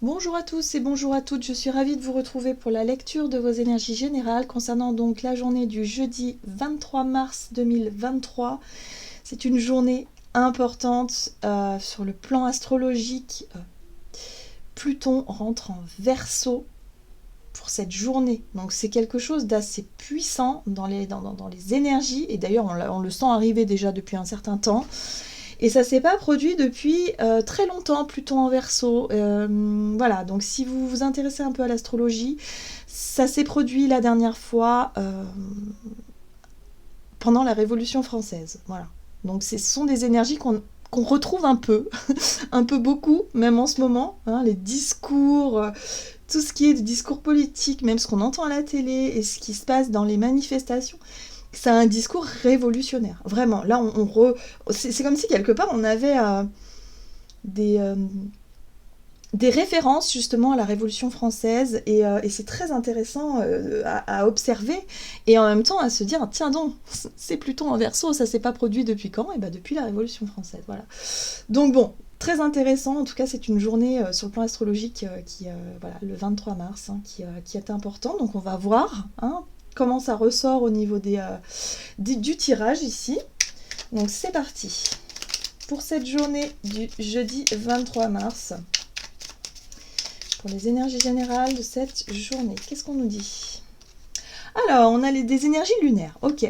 Bonjour à tous et bonjour à toutes, je suis ravie de vous retrouver pour la lecture de vos énergies générales concernant donc la journée du jeudi 23 mars 2023. C'est une journée importante sur le plan astrologique. Pluton rentre en Verseau pour cette journée, donc c'est quelque chose d'assez puissant dans les énergies, et d'ailleurs on le sent arriver déjà depuis un certain temps. Et ça s'est pas produit depuis très longtemps, Pluton en Verseau. Voilà, donc si vous vous intéressez un peu à l'astrologie, ça s'est produit la dernière fois pendant la Révolution française. Voilà. Donc ce sont des énergies qu'on retrouve un peu, un peu beaucoup, même en ce moment. Hein, les discours, tout ce qui est du discours politique, même ce qu'on entend à la télé et ce qui se passe dans les manifestations. C'est un discours révolutionnaire, vraiment. Là, c'est comme si quelque part on avait des, euh, des références justement à la Révolution française et c'est très intéressant à observer et en même temps à se dire tiens donc, c'est Pluton en Verseau, ça s'est pas produit depuis quand? Et ben depuis la Révolution française, voilà. Donc bon, très intéressant, en tout cas c'est une journée sur le plan astrologique voilà, le 23 mars, hein, qui est important, donc on va voir hein, comment ça ressort au niveau du tirage ici. Donc c'est parti pour cette journée du jeudi 23 mars. Pour les énergies générales de cette journée, qu'est-ce qu'on nous dit? Alors, on a des énergies lunaires, ok.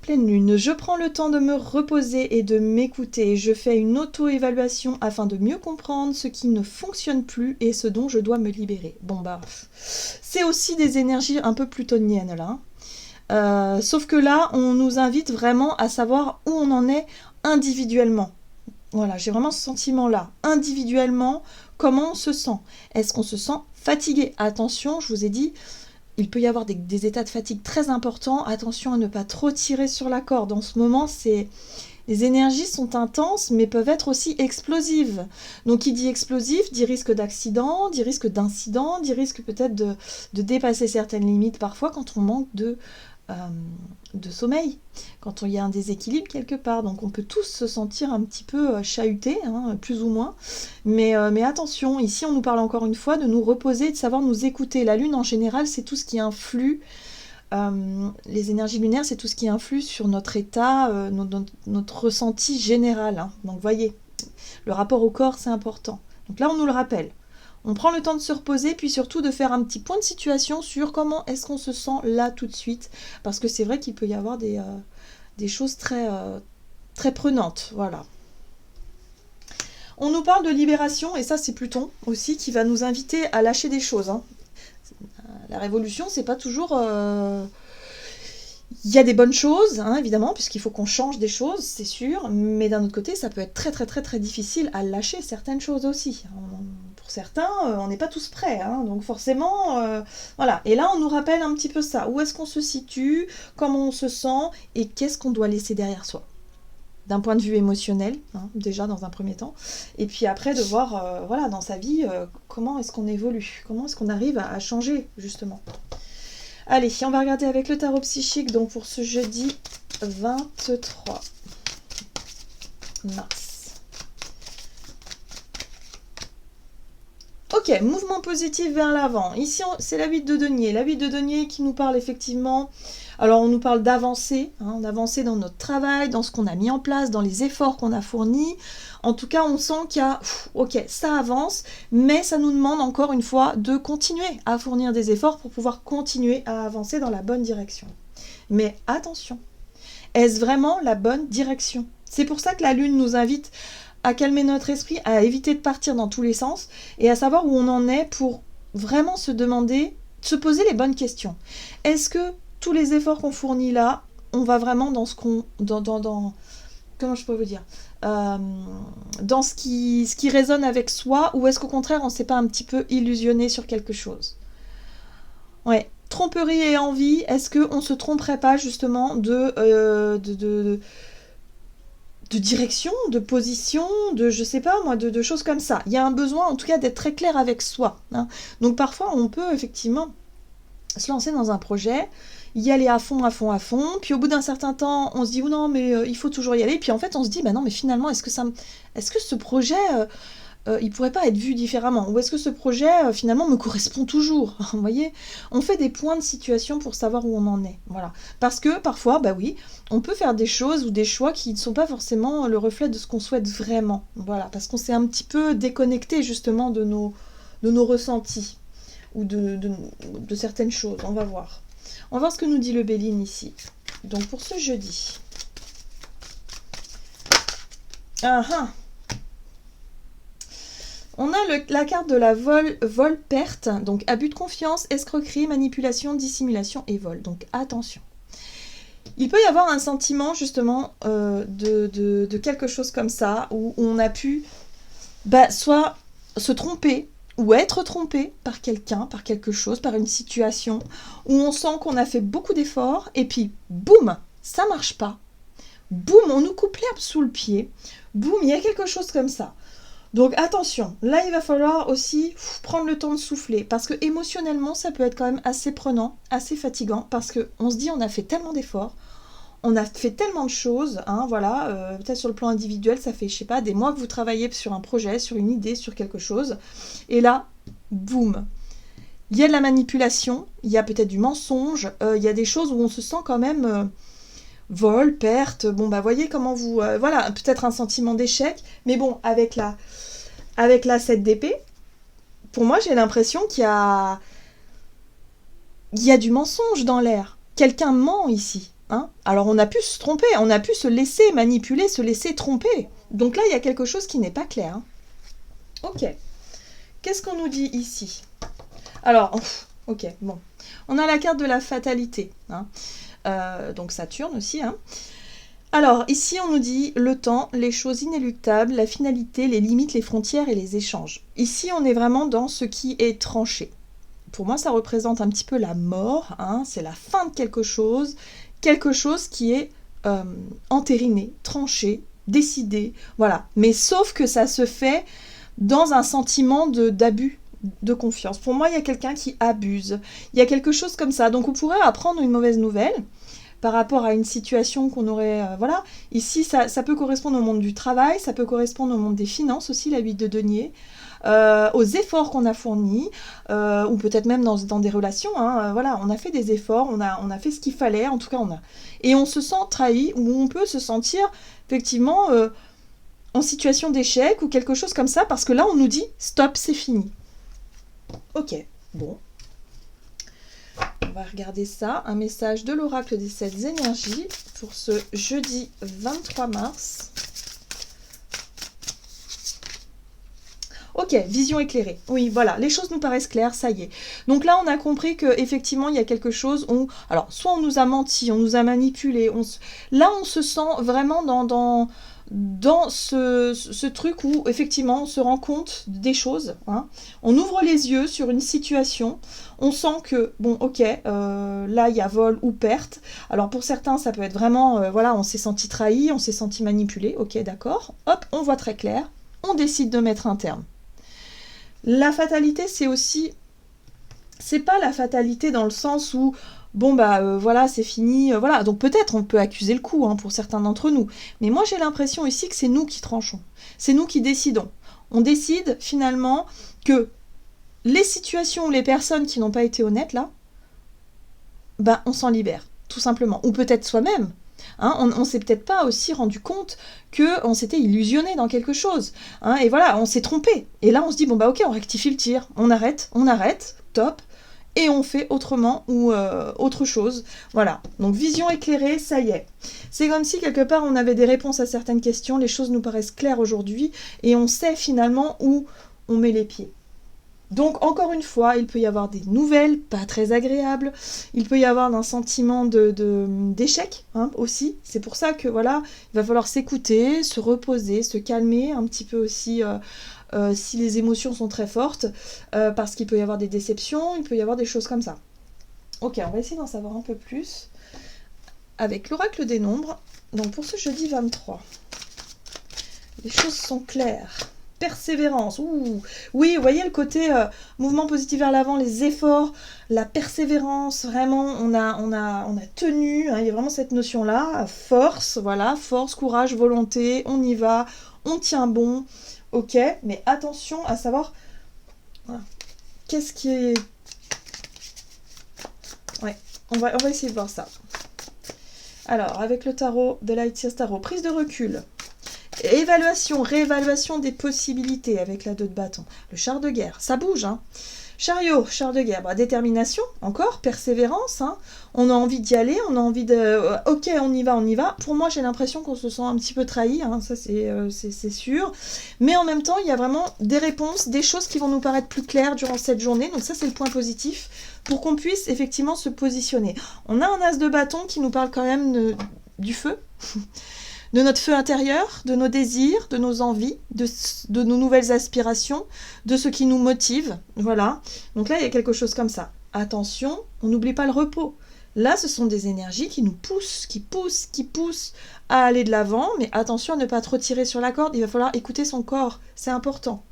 Pleine lune, je prends le temps de me reposer et de m'écouter. Je fais une auto-évaluation afin de mieux comprendre ce qui ne fonctionne plus et ce dont je dois me libérer. Bon bah, c'est aussi des énergies un peu plutoniennes là. Sauf que là, on nous invite vraiment à savoir où on en est individuellement. Voilà, j'ai vraiment ce sentiment-là. Individuellement, comment on se sent? Est-ce qu'on se sent fatigué? Attention, je vous ai dit, il peut y avoir des états de fatigue très importants. Attention à ne pas trop tirer sur la corde. En ce moment, les énergies sont intenses, mais peuvent être aussi explosives. Donc, qui dit explosif, dit risque d'accident, dit risque d'incident, dit risque peut-être de dépasser certaines limites parfois quand on manque de sommeil, quand il y a un déséquilibre quelque part. Donc on peut tous se sentir un petit peu chahutés, hein, plus ou moins. Mais attention, ici on nous parle encore une fois de nous reposer et de savoir nous écouter. La lune en général, c'est tout ce qui influe. Les énergies lunaires, c'est tout ce qui influe sur notre état, notre ressenti général. Hein. Donc voyez, le rapport au corps, c'est important. Donc là, on nous le rappelle. On prend le temps de se reposer, puis surtout de faire un petit point de situation sur comment est-ce qu'on se sent là tout de suite. Parce que c'est vrai qu'il peut y avoir des choses très prenantes. Voilà. On nous parle de libération, et ça c'est Pluton aussi, qui va nous inviter à lâcher des choses. Hein. La révolution, c'est pas toujours... Il y a des bonnes choses, hein, évidemment, puisqu'il faut qu'on change des choses, c'est sûr, mais d'un autre côté, ça peut être très difficile à lâcher certaines choses aussi. Pour certains, on n'est pas tous prêts, hein, donc forcément, voilà. Et là, on nous rappelle un petit peu ça. Où est-ce qu'on se situe, comment on se sent, et qu'est-ce qu'on doit laisser derrière soi d'un point de vue émotionnel, hein, déjà dans un premier temps, et puis après de voir, voilà, dans sa vie, comment est-ce qu'on évolue, comment est-ce qu'on arrive à changer, justement. Allez, on va regarder avec le tarot psychique, donc pour ce jeudi 23 mars. Ok, mouvement positif vers l'avant. Ici, c'est la 8 de denier. La 8 de denier qui nous parle effectivement... Alors, on nous parle d'avancer, hein, d'avancer dans notre travail, dans ce qu'on a mis en place, dans les efforts qu'on a fournis. En tout cas, on sent qu'il y a... Ok, ça avance, mais ça nous demande encore une fois de continuer à fournir des efforts pour pouvoir continuer à avancer dans la bonne direction. Mais attention, est-ce vraiment la bonne direction? C'est pour ça que la Lune nous invite à calmer notre esprit, à éviter de partir dans tous les sens et à savoir où on en est pour vraiment se demander, se poser les bonnes questions. Est-ce que tous les efforts qu'on fournit là, on va vraiment dans ce qu'on... comment je peux vous dire, dans ce qui résonne avec soi, ou est-ce qu'au contraire on s'est pas un petit peu illusionné sur quelque chose? Ouais, tromperie et envie, est-ce qu'on se tromperait pas justement de direction, de position, de je sais pas moi, de choses comme ça. Il y a un besoin en tout cas d'être très clair avec soi. Hein. Donc parfois on peut effectivement se lancer dans un projet, y aller à fond, puis au bout d'un certain temps on se dit oh non mais il faut toujours y aller, puis en fait on se dit bah non mais finalement est-ce que ce projet il pourrait pas être vu différemment? Ou est-ce que ce projet, finalement, me correspond toujours? Vous voyez? On fait des points de situation pour savoir où on en est. Voilà. Parce que parfois, bah oui, on peut faire des choses ou des choix qui ne sont pas forcément le reflet de ce qu'on souhaite vraiment. Voilà. Parce qu'on s'est un petit peu déconnecté justement de nos ressentis ou de certaines choses. On va voir. On va voir ce que nous dit le Béline ici. Donc pour ce jeudi. Ah ah! On a la carte de la vol-perte, donc abus de confiance, escroquerie, manipulation, dissimulation et vol. Donc attention. Il peut y avoir un sentiment justement de quelque chose comme ça, où on a pu soit se tromper, ou être trompé par quelqu'un, par quelque chose, par une situation, où on sent qu'on a fait beaucoup d'efforts, et puis boum, ça marche pas. Boum, on nous coupe l'herbe sous le pied. Boum, il y a quelque chose comme ça. Donc attention, là il va falloir aussi prendre le temps de souffler, parce que émotionnellement ça peut être quand même assez prenant, assez fatigant, parce qu'on se dit on a fait tellement d'efforts, on a fait tellement de choses, hein, voilà, peut-être sur le plan individuel, ça fait, je sais pas, des mois que vous travaillez sur un projet, sur une idée, sur quelque chose, et là, boum, il y a de la manipulation, il y a peut-être du mensonge, il y a des choses où on se sent quand même... vol, perte, bon bah voyez comment vous... voilà, peut-être un sentiment d'échec, mais bon, avec la 7 d'épée, pour moi j'ai l'impression qu'il y a du mensonge dans l'air. Quelqu'un ment ici. Hein. Alors on a pu se tromper, on a pu se laisser manipuler, se laisser tromper. Donc là il y a quelque chose qui n'est pas clair. Hein. Ok. Qu'est-ce qu'on nous dit ici? Alors, ok, bon. On a la carte de la fatalité. Hein. Donc Saturne aussi. Hein. Alors, ici, on nous dit le temps, les choses inéluctables, la finalité, les limites, les frontières et les échanges. Ici, on est vraiment dans ce qui est tranché. Pour moi, ça représente un petit peu la mort, hein, c'est la fin de quelque chose qui est entériné, tranché, décidé, voilà. Mais sauf que ça se fait dans un sentiment d'abus de confiance. Pour moi, il y a quelqu'un qui abuse. Il y a quelque chose comme ça. Donc, on pourrait apprendre une mauvaise nouvelle par rapport à une situation qu'on aurait... voilà. Ici, ça peut correspondre au monde du travail, ça peut correspondre au monde des finances aussi, la 8 de denier, aux efforts qu'on a fournis, ou peut-être même dans des relations. Hein, voilà, on a fait des efforts, on a fait ce qu'il fallait, en tout cas, on a... Et on se sent trahi, ou on peut se sentir, effectivement, en situation d'échec, ou quelque chose comme ça, parce que là, on nous dit « stop, c'est fini ». Ok, bon. On va regarder ça. Un message de l'oracle des 7 énergies pour ce jeudi 23 mars. Ok, vision éclairée. Oui, voilà, les choses nous paraissent claires, ça y est. Donc là, on a compris qu'effectivement, il y a quelque chose où... Alors, soit on nous a menti, on nous a manipulé. Là, on se sent vraiment dans ce truc où, effectivement, on se rend compte des choses. Hein. On ouvre les yeux sur une situation. On sent que, bon, ok, là, il y a vol ou perte. Alors, pour certains, ça peut être vraiment... voilà, on s'est senti trahi, on s'est senti manipulé. Ok, d'accord. Hop, on voit très clair. On décide de mettre un terme. La fatalité, c'est aussi... C'est pas la fatalité dans le sens où, bon, bah, voilà, c'est fini, voilà. Donc peut-être on peut accuser le coup, hein, pour certains d'entre nous. Mais moi, j'ai l'impression ici que c'est nous qui tranchons. C'est nous qui décidons. On décide, finalement, que les situations ou les personnes qui n'ont pas été honnêtes, là, bah, on s'en libère, tout simplement. Ou peut-être soi-même. Hein, on s'est peut-être pas aussi rendu compte qu'on s'était illusionné dans quelque chose. Hein, et voilà, on s'est trompé. Et là, on se dit, bon bah ok, on rectifie le tir. On arrête, top. Et on fait autrement ou autre chose. Voilà. Donc, vision éclairée, ça y est. C'est comme si, quelque part, on avait des réponses à certaines questions. Les choses nous paraissent claires aujourd'hui. Et on sait finalement où on met les pieds. Donc, encore une fois, il peut y avoir des nouvelles pas très agréables. Il peut y avoir un sentiment d'échec, hein, aussi. C'est pour ça que, voilà, il va falloir s'écouter, se reposer, se calmer un petit peu aussi si les émotions sont très fortes, parce qu'il peut y avoir des déceptions, il peut y avoir des choses comme ça. Ok, on va essayer d'en savoir un peu plus avec l'oracle des nombres. Donc, pour ce jeudi 23, les choses sont claires. Persévérance, ouh. Oui, vous voyez le côté mouvement positif vers l'avant, les efforts, la persévérance, vraiment, on a tenu, hein, il y a vraiment cette notion-là, force, voilà, force, courage, volonté, on y va, on tient bon, ok, mais attention à savoir, voilà, qu'est-ce qui est... Ouais, on va essayer de voir ça. Alors, avec le tarot de Light Years Tarot, prise de recul, évaluation, réévaluation des possibilités avec la 2 de bâton. Le char de guerre, ça bouge, hein. Chariot, char de guerre, bah, détermination, encore, persévérance, hein. On a envie d'y aller, on a envie de... ok, on y va, on y va. Pour moi, j'ai l'impression qu'on se sent un petit peu trahi, hein, ça c'est sûr. Mais en même temps, il y a vraiment des réponses, des choses qui vont nous paraître plus claires durant cette journée. Donc ça, c'est le point positif, pour qu'on puisse effectivement se positionner. On a un as de bâton qui nous parle quand même du feu, de notre feu intérieur, de nos désirs, de nos envies, de nos nouvelles aspirations, de ce qui nous motive. Voilà. Donc là, il y a quelque chose comme ça. Attention, on n'oublie pas le repos. Là, ce sont des énergies qui nous poussent, qui poussent à aller de l'avant, mais attention à ne pas trop tirer sur la corde, il va falloir écouter son corps, c'est important.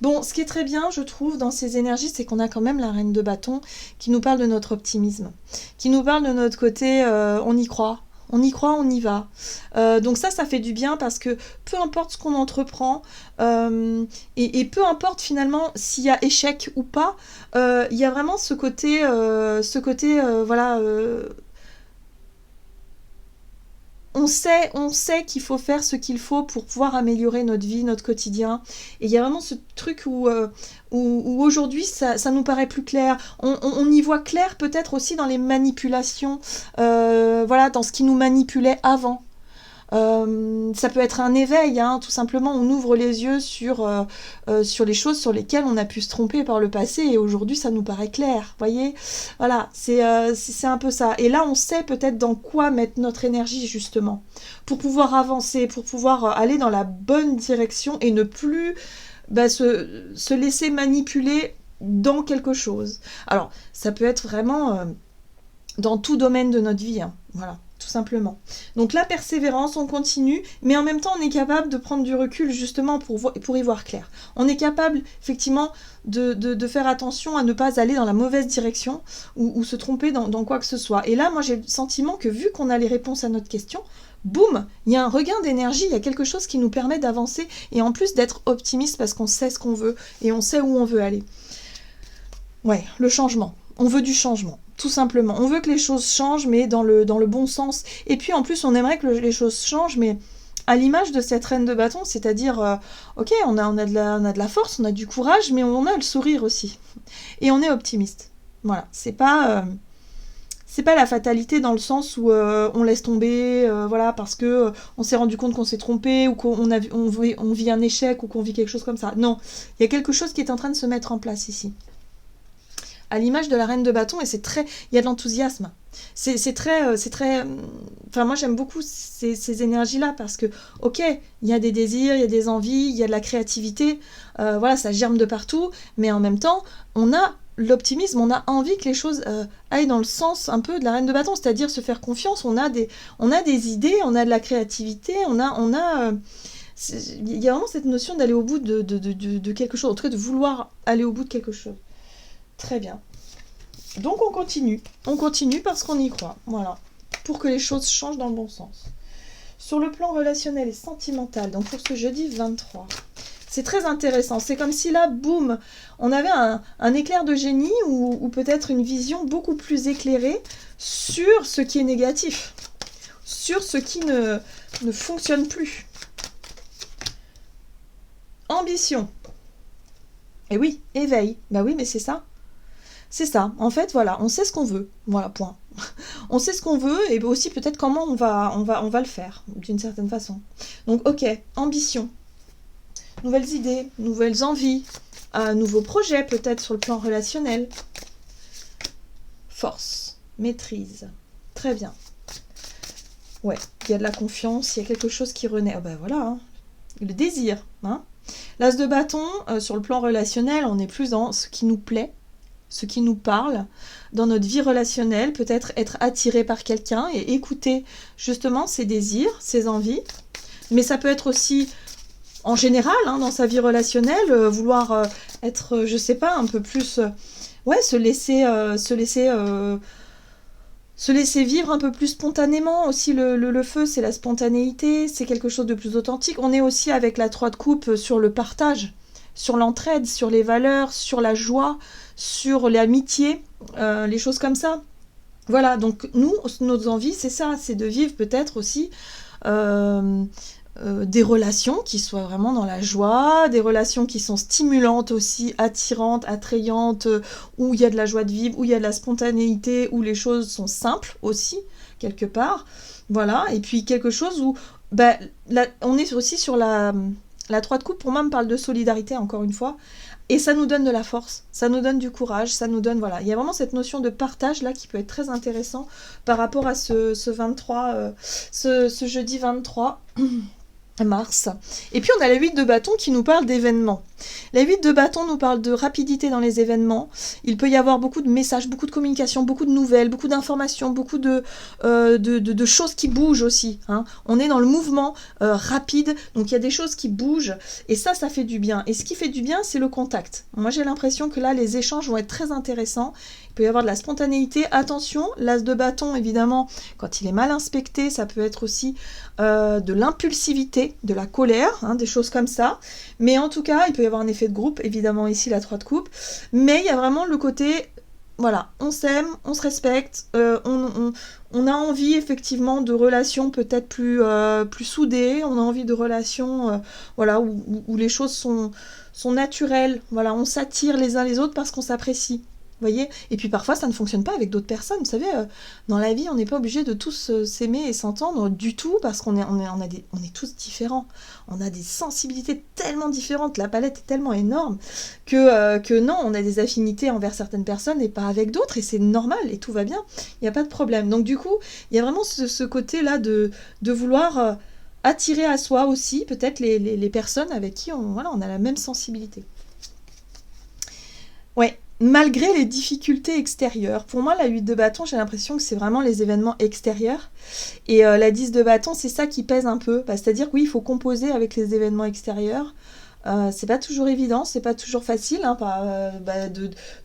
Bon, ce qui est très bien, je trouve, dans ces énergies, c'est qu'on a quand même la reine de bâton qui nous parle de notre optimisme, qui nous parle de notre côté, on y croit, on y va. Donc ça fait du bien parce que peu importe ce qu'on entreprend, et peu importe finalement s'il y a échec ou pas, il y a vraiment ce côté voilà... on sait qu'il faut faire ce qu'il faut pour pouvoir améliorer notre vie, notre quotidien. Et il y a vraiment ce truc où aujourd'hui, ça nous paraît plus clair. On y voit clair peut-être aussi dans les manipulations, voilà, dans ce qui nous manipulait avant. Ça peut être un éveil, hein, tout simplement, on ouvre les yeux sur les choses sur lesquelles on a pu se tromper par le passé et aujourd'hui ça nous paraît clair, voyez, voilà, c'est un peu ça. Et là on sait peut-être dans quoi mettre notre énergie justement, pour pouvoir avancer, pour pouvoir aller dans la bonne direction et ne plus se laisser manipuler dans quelque chose. Alors ça peut être vraiment dans tout domaine de notre vie, hein, voilà. Tout simplement. Donc la persévérance, on continue, mais en même temps on est capable de prendre du recul justement pour y voir clair. On est capable effectivement de faire attention à ne pas aller dans la mauvaise direction ou se tromper dans quoi que ce soit. Et là moi j'ai le sentiment que vu qu'on a les réponses à notre question, boum, il y a un regain d'énergie, il y a quelque chose qui nous permet d'avancer et en plus d'être optimiste parce qu'on sait ce qu'on veut et on sait où on veut aller. Ouais, le changement. On veut du changement. Tout simplement. On veut que les choses changent, mais dans le bon sens. Et puis, en plus, on aimerait que les choses changent, mais à l'image de cette reine de bâton, c'est-à-dire, ok, on a de la force, on a du courage, mais on a le sourire aussi. Et on est optimiste. Voilà. C'est pas la fatalité dans le sens où on laisse tomber, voilà, parce que on s'est rendu compte qu'on s'est trompé, ou on vit un échec, ou qu'on vit quelque chose comme ça. Non. Il y a quelque chose qui est en train de se mettre en place ici. À l'image de la reine de bâton, et il y a de l'enthousiasme. C'est très, enfin moi j'aime beaucoup ces énergies-là parce que, ok, il y a des désirs, il y a des envies, il y a de la créativité, voilà, ça germe de partout, mais en même temps, on a l'optimisme, on a envie que les choses aillent dans le sens un peu de la reine de bâton, c'est-à-dire se faire confiance, on a des idées, on a de la créativité, il y a vraiment cette notion d'aller au bout de quelque chose, en tout cas de vouloir aller au bout de quelque chose. Très bien. Donc on continue parce qu'on y croit, voilà, pour que les choses changent dans le bon sens. Sur le plan relationnel et sentimental, donc pour ce jeudi 23, c'est très intéressant, c'est comme si là, boum, on avait un éclair de génie ou peut-être une vision beaucoup plus éclairée sur ce qui est négatif, sur ce qui ne fonctionne plus. Ambition. Et oui, éveil, bah oui, mais c'est ça. C'est ça, en fait, voilà, on sait ce qu'on veut, voilà, point. On sait ce qu'on veut et aussi peut-être comment on va le faire, d'une certaine façon. Donc, ok, ambition, nouvelles idées, nouvelles envies, nouveaux projets peut-être sur le plan relationnel. Force, maîtrise, très bien. Ouais, il y a de la confiance, il y a quelque chose qui renaît. Ah ben voilà, hein. Le désir, hein. L'as de bâton, sur le plan relationnel, on est plus dans ce qui nous plaît, ce qui nous parle dans notre vie relationnelle, peut-être être attiré par quelqu'un et écouter justement ses désirs, ses envies. Mais ça peut être aussi en général, hein, dans sa vie relationnelle, vouloir être, je sais pas, un peu plus, ouais, se laisser Se laisser vivre un peu plus spontanément. Aussi, le feu, c'est la spontanéité, c'est quelque chose de plus authentique. On est aussi avec la 3 de coupe sur le partage, sur l'entraide, sur les valeurs, sur la joie, sur l'amitié, les choses comme ça. Voilà, donc nous, nos envies, c'est ça, c'est de vivre peut-être aussi des relations qui soient vraiment dans la joie, des relations qui sont stimulantes aussi, attirantes, attrayantes, où il y a de la joie de vivre, où il y a de la spontanéité, où les choses sont simples aussi, quelque part. Voilà, et puis quelque chose où on est aussi sur la 3 de coupe, pour moi, me parle de solidarité, encore une fois, et ça nous donne de la force, ça nous donne du courage, ça nous donne, voilà, il y a vraiment cette notion de partage là qui peut être très intéressant par rapport à ce 23, ce jeudi 23 mars. Et puis on a la 8 de bâton qui nous parle d'événements. La 8 de bâton nous parle de rapidité dans les événements. Il peut y avoir beaucoup de messages, beaucoup de communication, beaucoup de nouvelles, beaucoup d'informations, beaucoup de choses qui bougent aussi. Hein. On est dans le mouvement rapide, donc il y a des choses qui bougent, et ça fait du bien. Et ce qui fait du bien, c'est le contact. Moi j'ai l'impression que là, les échanges vont être très intéressants. Il peut y avoir de la spontanéité. Attention, l'as de bâton, évidemment, quand il est mal inspecté, ça peut être aussi de l'impulsivité, de la colère, hein, des choses comme ça. Mais en tout cas, il peut y avoir un effet de groupe, évidemment ici la 3 de coupe. Mais il y a vraiment le côté, voilà, on s'aime, on se respecte, on a envie effectivement de relations peut-être plus soudées, on a envie de relations voilà, où les choses sont naturelles, voilà, on s'attire les uns les autres parce qu'on s'apprécie. Voyez, et puis parfois ça ne fonctionne pas avec d'autres personnes. Vous savez, dans la vie, on n'est pas obligé de tous s'aimer et s'entendre du tout parce qu'on est tous différents. On a des sensibilités tellement différentes, la palette est tellement énorme que non, on a des affinités envers certaines personnes et pas avec d'autres, et c'est normal et tout va bien, il n'y a pas de problème. Donc du coup, il y a vraiment ce côté-là de vouloir attirer à soi aussi peut-être les personnes avec qui on a la même sensibilité. Ouais. Malgré les difficultés extérieures. Pour moi, la 8 de bâton, j'ai l'impression que c'est vraiment les événements extérieurs. Et la 10 de bâton, c'est ça qui pèse un peu. C'est-à-dire que oui, il faut composer avec les événements extérieurs. C'est pas toujours évident, c'est pas toujours facile hein,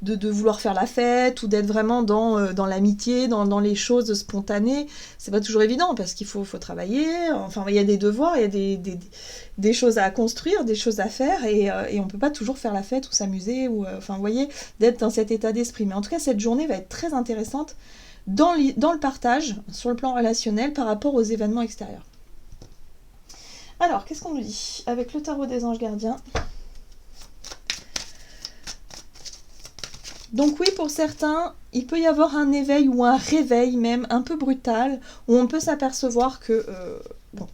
de vouloir faire la fête ou d'être vraiment dans l'amitié, dans les choses spontanées. C'est pas toujours évident parce qu'il faut travailler, enfin il y a des devoirs, il y a des choses à construire, des choses à faire et on peut pas toujours faire la fête ou s'amuser ou enfin vous voyez, d'être dans cet état d'esprit. Mais en tout cas cette journée va être très intéressante dans le partage, sur le plan relationnel par rapport aux événements extérieurs. Alors, qu'est-ce qu'on nous dit avec le tarot des anges gardiens? Donc oui, pour certains, il peut y avoir un éveil ou un réveil même un peu brutal, où on peut s'apercevoir que,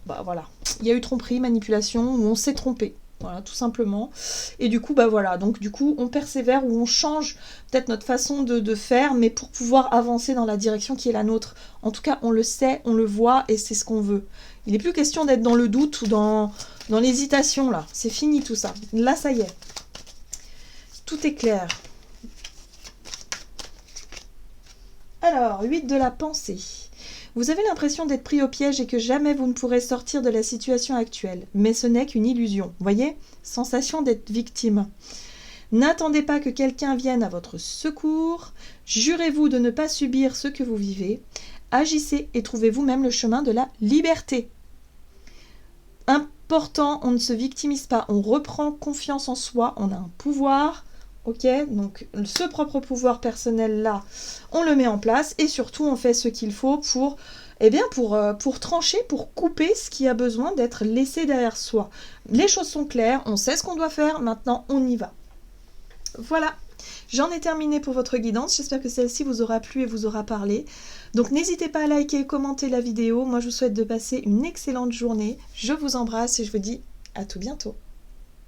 voilà, il y a eu tromperie, manipulation, où on s'est trompé. Voilà, tout simplement. Et du coup, voilà, donc du coup, on persévère ou on change peut-être notre façon de faire, mais pour pouvoir avancer dans la direction qui est la nôtre. En tout cas, on le sait, on le voit, et c'est ce qu'on veut. Il n'est plus question d'être dans le doute ou dans l'hésitation, là. C'est fini tout ça. Là, ça y est. Tout est clair. Alors, 8 de la pensée. Vous avez l'impression d'être pris au piège et que jamais vous ne pourrez sortir de la situation actuelle. Mais ce n'est qu'une illusion. Vous voyez ? Sensation d'être victime. N'attendez pas que quelqu'un vienne à votre secours. Jurez-vous de ne pas subir ce que vous vivez. Agissez et trouvez vous-même le chemin de la liberté. Important, on ne se victimise pas, on reprend confiance en soi, on a un pouvoir, ok, donc ce propre pouvoir personnel là, on le met en place et surtout on fait ce qu'il faut pour trancher, pour couper ce qui a besoin d'être laissé derrière soi. Les choses sont claires, on sait ce qu'on doit faire, maintenant on y va. Voilà. J'en ai terminé pour votre guidance, j'espère que celle-ci vous aura plu et vous aura parlé. Donc n'hésitez pas à liker et commenter la vidéo, moi je vous souhaite de passer une excellente journée, je vous embrasse et je vous dis à tout bientôt.